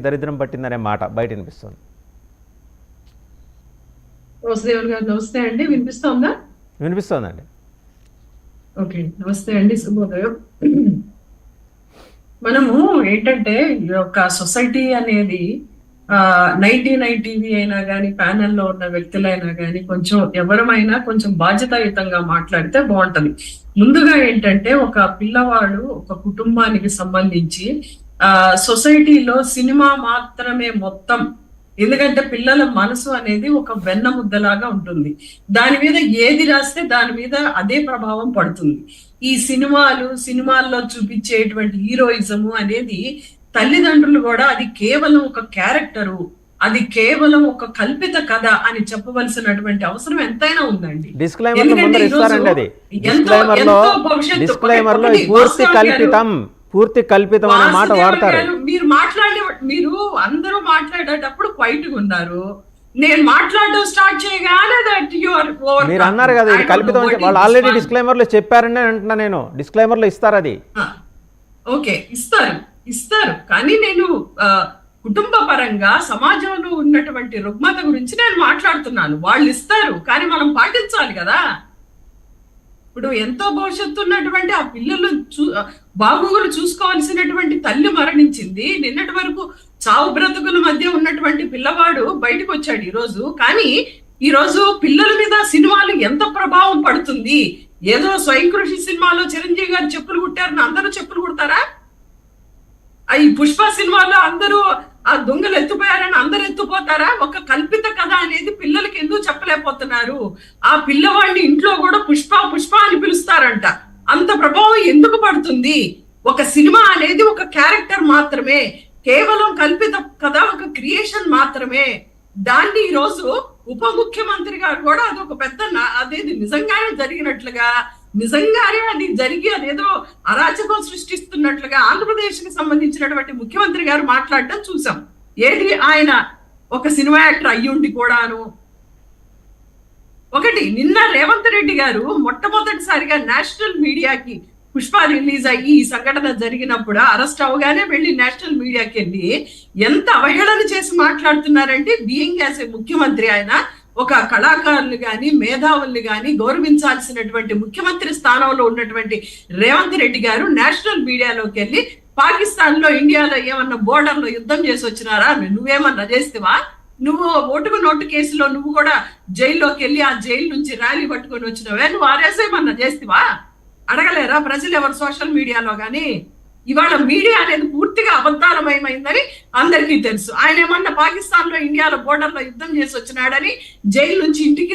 దరిద్రం పట్టిందనే మాట బయట వినిపిస్తుంది. వాసుదేవన్ గారు నమస్తే అండి, వినిపిస్తోందా? వినిపిస్తోందండి. ఓకే, నమస్తే అండి, శుభోదయం. మనము ఏంటంటే ఈ యొక్క సొసైటీ అనేది 99 టీవీ అయినా కానీ ప్యానెల్లో ఉన్న వ్యక్తులైనా కానీ కొంచెం ఎవరమైనా కొంచెం బాధ్యతాయుతంగా మాట్లాడితే బాగుంటది. ముందుగా ఏంటంటే ఒక పిల్లవాడు ఒక కుటుంబానికి సంబంధించి సొసైటీలో సినిమా మాత్రమే మొత్తం. ఎందుకంటే పిల్లల మనసు అనేది ఒక వెన్న ముద్దలాగా ఉంటుంది. దాని మీద ఏది రాస్తే దాని మీద అదే ప్రభావం పడుతుంది. ఈ సినిమాల్లో చూపించేటువంటి హీరోయిజము అనేది తల్లిదండ్రులు కూడా అది కేవలం ఒక క్యారెక్టరు, అది కేవలం ఒక కల్పిత కథ అని చెప్పవలసినటువంటి అవసరం ఎంతైనా ఉందండి. డిస్క్లైమర్ ఇస్తారండి. అది డిస్క్లైమర్ లో పూర్తి కల్పితం అనే మాట వాడతారు. మీరు అందరూ మాట్లాడేటప్పుడు క్వైట్ గా ఉన్నారు. నేను మాట్లాడడం స్టార్ట్ చేయగానే మీరు అన్నారు కదా ఇది కల్పితం అని. వాళ్ళు ఆల్రెడీ డిస్క్లైమర్ లో చెప్పారని అంటున్నా నేను. డిస్క్లైమర్ లో ఇస్తారు అది. ఓకే, ఇస్తారు కానీ నేను కుటుంబ పరంగా సమాజంలో ఉన్నటువంటి రుగ్మత గురించి నేను మాట్లాడుతున్నాను. వాళ్ళు ఇస్తారు కానీ మనం పాటించాలి కదా. ఇప్పుడు ఎంతో భవిష్యత్తు ఉన్నటువంటి ఆ పిల్లలు బాగోగులు చూసుకోవాల్సినటువంటి తల్లి మరణించింది. నిన్నటి వరకు చావు బ్రతుకుల మధ్య ఉన్నటువంటి పిల్లవాడు బయటకు వచ్చాడు ఈరోజు. కానీ ఈరోజు పిల్లల మీద సినిమాలు ఎంత ప్రభావం పడుతుంది. ఏదో స్వయం కృషి సినిమాలో చిరంజీవి గారు చెప్పులు కుట్టారని అందరూ చెప్పులు కుడతారా? ఈ పుష్ప సినిమాలో అందరూ ఆ దొంగలు ఎత్తుపోయారని అందరు ఎత్తుపోతారా? ఒక కల్పిత కథ అనేది పిల్లలకి ఎందుకు చెప్పలేకపోతున్నారు? ఆ పిల్లవాడిని ఇంట్లో కూడా పుష్ప అని పిలుస్తారంట. అంత ప్రభావం ఎందుకు పడుతుంది? ఒక సినిమా అనేది ఒక క్యారెక్టర్ మాత్రమే, కేవలం కల్పిత కథ, ఒక క్రియేషన్ మాత్రమే. దాన్ని ఈరోజు ఉప ముఖ్యమంత్రి గారు కూడా అదొక పెద్ద అదేది నిజంగానే జరిగినట్లుగా, నిజంగానే అది జరిగి అదేదో అరాచకం సృష్టిస్తున్నట్లుగా ఆంధ్రప్రదేశ్ కి సంబంధించినటువంటి ముఖ్యమంత్రి గారు మాట్లాడటం చూసాం. ఏది ఆయన ఒక సినిమా యాక్టర్ అయ్యుండి కూడాను. ఒకటి, నిన్న రేవంత్ రెడ్డి గారు మొట్టమొదటిసారిగా నేషనల్ మీడియాకి పుష్ప రిలీజ్ అయ్యి ఈ సంఘటన జరిగినప్పుడు అరెస్ట్ అవగానే వెళ్ళి నేషనల్ మీడియాకి వెళ్ళి ఎంత అవహేళన చేసి మాట్లాడుతున్నారంటే, బీయింగ్ యాజ్ ఏ ముఖ్యమంత్రి ఆయన ఒక కళాకారులు కానీ మేధావుల్ని కానీ గౌరవించాల్సినటువంటి ముఖ్యమంత్రి స్థానంలో ఉన్నటువంటి రేవంత్ రెడ్డి గారు నేషనల్ మీడియాలోకి వెళ్ళి పాకిస్తాన్ లో ఇండియాలో ఏమన్నా బోర్డర్ లో యుద్ధం చేసి వచ్చినారా, నువ్వేమన్నా చేస్తేవా, నువ్వు ఓటుకు నోటు కేసులో నువ్వు కూడా జైల్లోకి వెళ్ళి ఆ జైలు నుంచి ర్యాలీ పట్టుకొని వచ్చినవే, నువ్వు ఆర్ఎస్ఏమన్నా చేస్తేవా? అడగలేరా ప్రజలు ఎవరు సోషల్ మీడియాలో కానీ? ఇవాళ మీడియా అనేది పూర్తిగా అబద్ధాలమయమైందని అందరికీ తెలుసు. ఆయన ఏమన్నా పాకిస్తాన్ లో ఇండియాలో బోర్డర్ లో యుద్ధం చేసి వచ్చినాడని జైలు నుంచి ఇంటికి